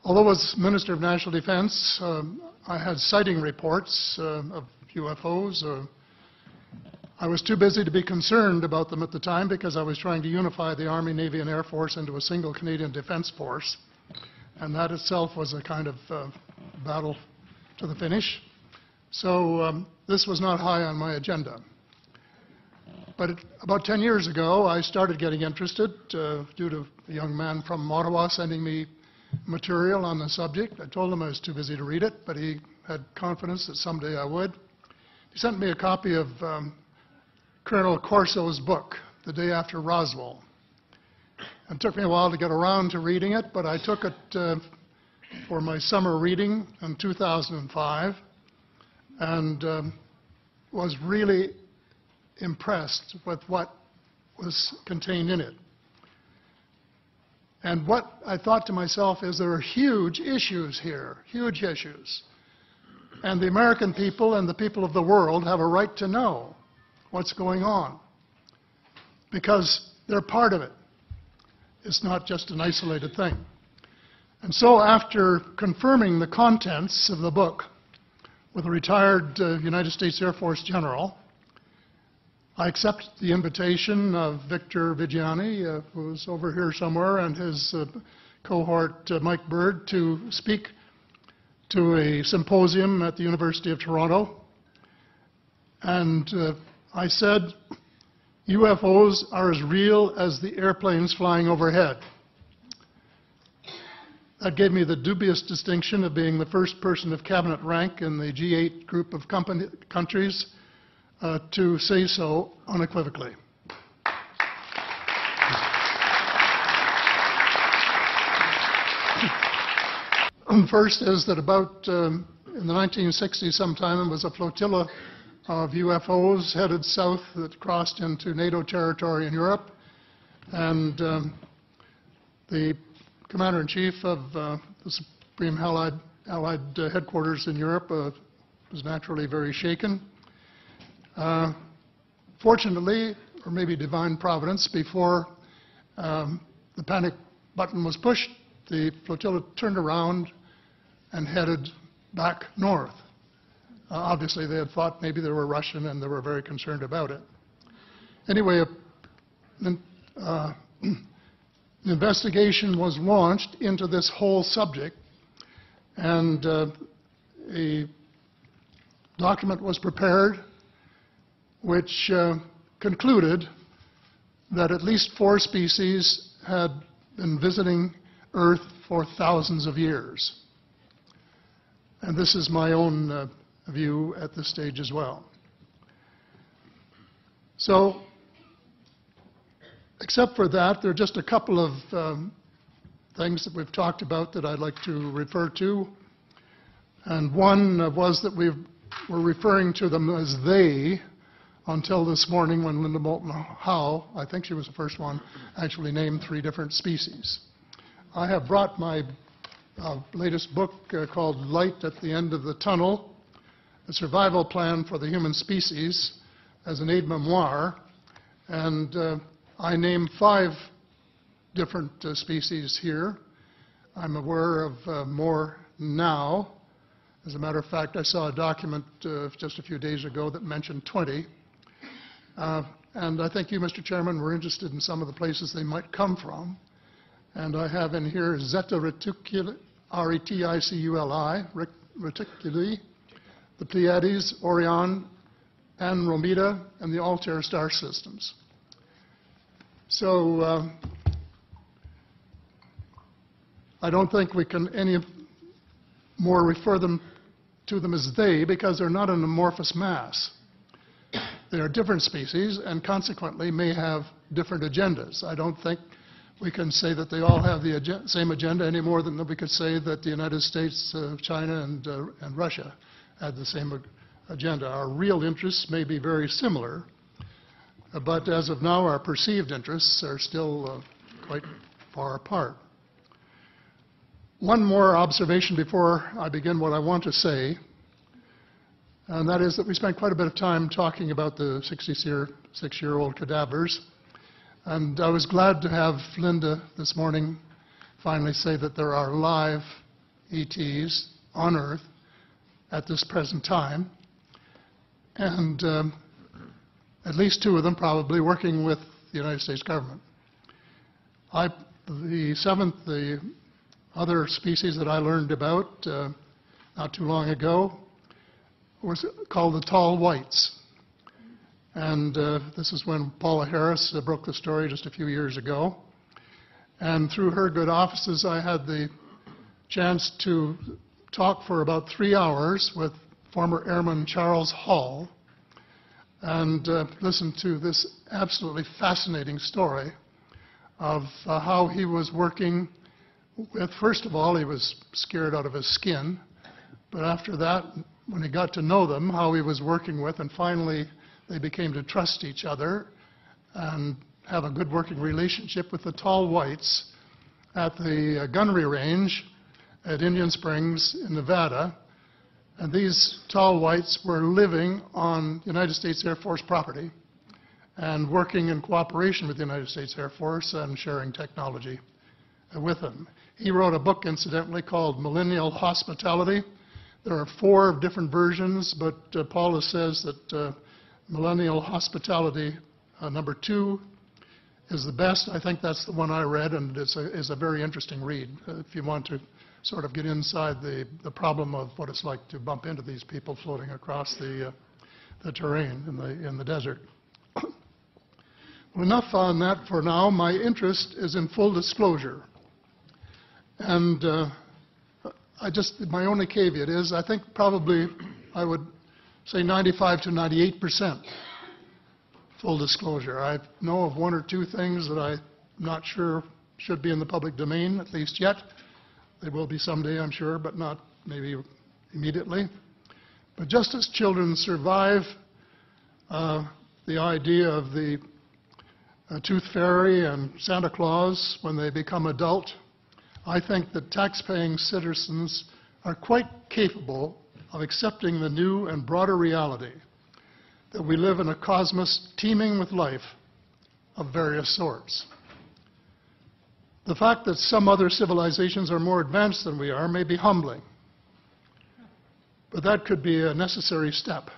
Although as Minister of National Defense, I had sighting reports of UFOs. I was too busy to be concerned about them at the time because I was trying to unify the Army, Navy, and Air Force into a single Canadian Defence Force. And that itself was a kind of battle to the finish. So this was not high on my agenda. But about 10 years ago, I started getting interested due to a young man from Ottawa sending me material on the subject. I told him I was too busy to read it, but he had confidence that someday I would. He sent me a copy of Colonel Corso's book, The Day After Roswell. It took me a while to get around to reading it, but I took it for my summer reading in 2005 and was really impressed with what was contained in it. And what I thought to myself is there are huge issues here, huge issues. And the American people and the people of the world have a right to know what's going on because they're part of it. It's not just an isolated thing. And so after confirming the contents of the book with a retired United States Air Force general, I accepted the invitation of Victor Vigiani, who's over here somewhere, and his cohort, Mike Bird, to speak to a symposium at the University of Toronto. And I said, UFOs are as real as the airplanes flying overhead. That gave me the dubious distinction of being the first person of cabinet rank in the G8 group of countries to say so unequivocally. First is that about in the 1960s sometime, there was a flotilla of UFOs headed south that crossed into NATO territory in Europe. And the Commander-in-Chief of the Supreme Allied Headquarters in Europe was naturally very shaken. Fortunately, or maybe divine providence, before the panic button was pushed, the flotilla turned around and headed back north. Obviously, they had thought maybe they were Russian and they were very concerned about it. Anyway, the investigation was launched into this whole subject, and a document was prepared which concluded that at least 4 species had been visiting Earth for thousands of years. And this is my own view at this stage as well. So, except for that, there are just a couple of things that we've talked about that I'd like to refer to. And one was that we were referring to them as they until this morning when Linda Moulton Howe, I think she was the first one, actually named 3 different species. I have brought my latest book called Light at the End of the Tunnel, A Survival Plan for the Human Species, as an aide-memoir, and I name 5 different species here. I'm aware of more now. As a matter of fact, I saw a document just a few days ago that mentioned 20. And I think you, Mr. Chairman, were interested in some of the places they might come from. And I have in here Zeta Reticuli, R-E-T-I-C-U-L-I, Reticuli, the Pleiades, Orion, Andromeda, and the Altair star systems. So I don't think we can any more refer to them as they, because they're not an amorphous mass. They are different species and consequently may have different agendas. I don't think we can say that they all have the same agenda any more than we could say that the United States, China, and Russia had the same agenda. Our real interests may be very similar, but as of now, our perceived interests are still quite far apart. One more observation before I begin what I want to say, and that is that we spent quite a bit of time talking about the 66-year-old cadavers. And I was glad to have Linda this morning finally say that there are live ETs on Earth at this present time, and at least 2 of them probably working with the United States government. The other species that I learned about not too long ago was called the tall whites. And this is when Paula Harris broke the story just a few years ago. And through her good offices, I had the chance to talk for about 3 hours with former Airman Charles Hall and listen to this absolutely fascinating story of how he was working with, first of all, he was scared out of his skin, but after that, when he got to know them, how he was working with, and finally they became to trust each other and have a good working relationship with the tall whites at the gunnery range at Indian Springs in Nevada. And these tall whites were living on United States Air Force property and working in cooperation with the United States Air Force and sharing technology with them. He wrote a book, incidentally, called Millennial Hospitality. There are 4 different versions, but Paula says that Millennial Hospitality number 2 is the best. I think that's the one I read, and it's a very interesting read if you want to sort of get inside the problem of what it's like to bump into these people floating across the terrain in the desert. Well, enough on that for now. My interest is in full disclosure. And my only caveat is I think probably I would say 95 to 98% full disclosure. I know of 1 or 2 things that I'm not sure should be in the public domain, at least yet. They will be someday, I'm sure, but not maybe immediately. But just as children survive the idea of the Tooth Fairy and Santa Claus when they become adult, I think that tax-paying citizens are quite capable of accepting the new and broader reality that we live in a cosmos teeming with life of various sorts. The fact that some other civilizations are more advanced than we are may be humbling, but that could be a necessary step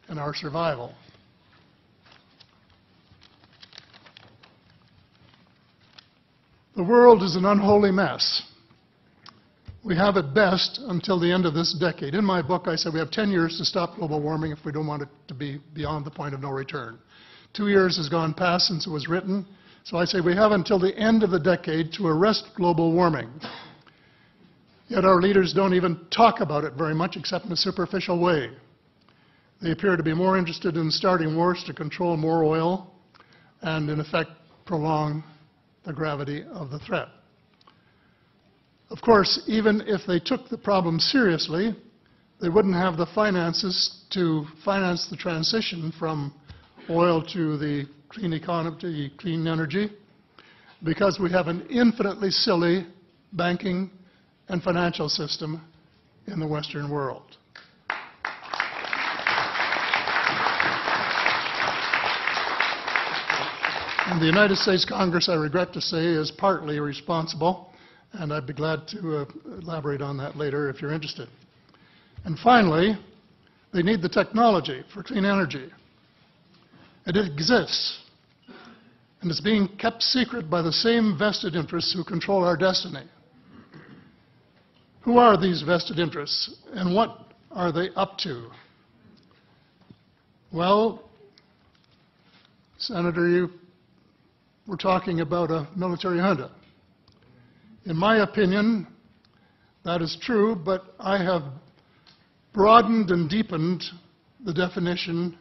in our survival. The world is an unholy mess. We have at best until the end of this decade. In my book, I said we have 10 years to stop global warming if we don't want it to be beyond the point of no return. 2 years has gone past since it was written, so I say we have until the end of the decade to arrest global warming. Yet our leaders don't even talk about it very much except in a superficial way. They appear to be more interested in starting wars to control more oil and, in effect, prolong the gravity of the threat. Of course, even if they took the problem seriously, they wouldn't have the finances to finance the transition from oil to the clean economy, to clean energy, because we have an infinitely silly banking and financial system in the Western world. And the United States Congress, I regret to say, is partly responsible, and I'd be glad to elaborate on that later if you're interested. And finally, they need the technology for clean energy. It exists, and it's being kept secret by the same vested interests who control our destiny. Who are these vested interests, and what are they up to? Well, Senator, you were talking about a military junta. In my opinion, that is true, but I have broadened and deepened the definition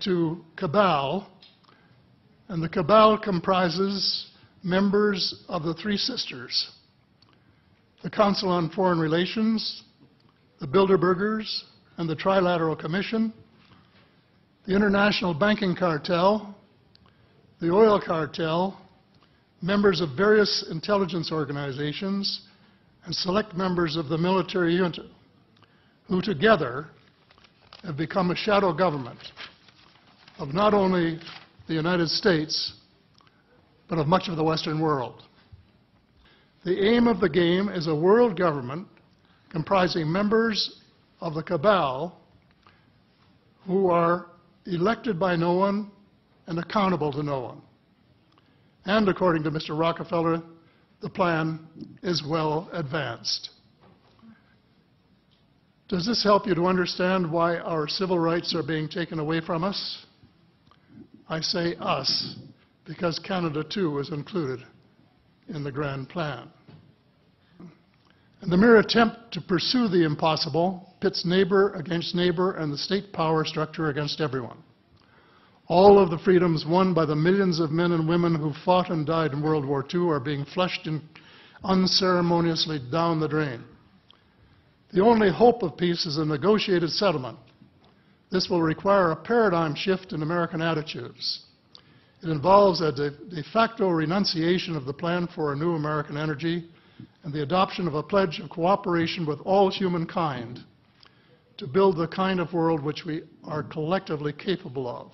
to cabal, and the cabal comprises members of the Three Sisters: the Council on Foreign Relations, the Bilderbergers, and the Trilateral Commission, the International Banking Cartel, the Oil Cartel, members of various intelligence organizations, and select members of the military junta, who together have become a shadow government of not only the United States, but of much of the Western world. The aim of the game is a world government comprising members of the cabal who are elected by no one and accountable to no one. And according to Mr. Rockefeller, the plan is well advanced. Does this help you to understand why our civil rights are being taken away from us? I say us, because Canada too is included in the grand plan. And the mere attempt to pursue the impossible pits neighbor against neighbor and the state power structure against everyone. All of the freedoms won by the millions of men and women who fought and died in World War II are being flushed unceremoniously down the drain. The only hope of peace is a negotiated settlement. This will require a paradigm shift in American attitudes. It involves a de facto renunciation of the plan for a new American energy and the adoption of a pledge of cooperation with all humankind to build the kind of world which we are collectively capable of.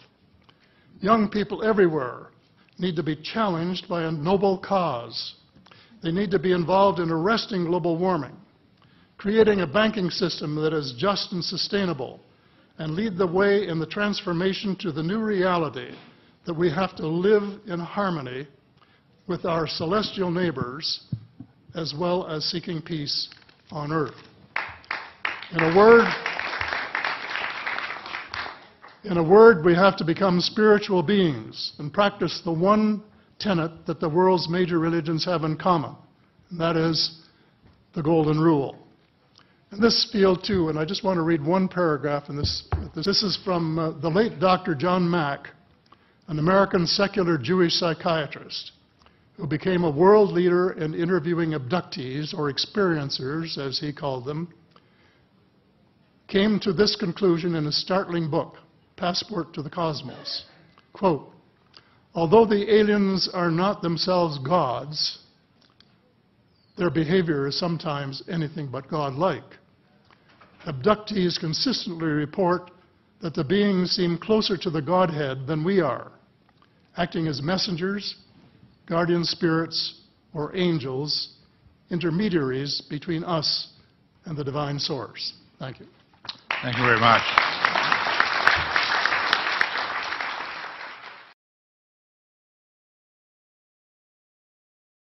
Young people everywhere need to be challenged by a noble cause. They need to be involved in arresting global warming, creating a banking system that is just and sustainable, and lead the way in the transformation to the new reality that we have to live in harmony with our celestial neighbors, as well as seeking peace on earth. In a word, we have to become spiritual beings and practice the one tenet that the world's major religions have in common, and that is the Golden Rule. In this field, too, and I just want to read one paragraph in this. This is from the late Dr. John Mack, an American secular Jewish psychiatrist who became a world leader in interviewing abductees, or experiencers, as he called them, came to this conclusion in a startling book, Passport to the Cosmos. Quote, although the aliens are not themselves gods, their behavior is sometimes anything but godlike. Abductees consistently report that the beings seem closer to the Godhead than we are, acting as messengers, guardian spirits, or angels, intermediaries between us and the divine source. Thank you. Thank you very much.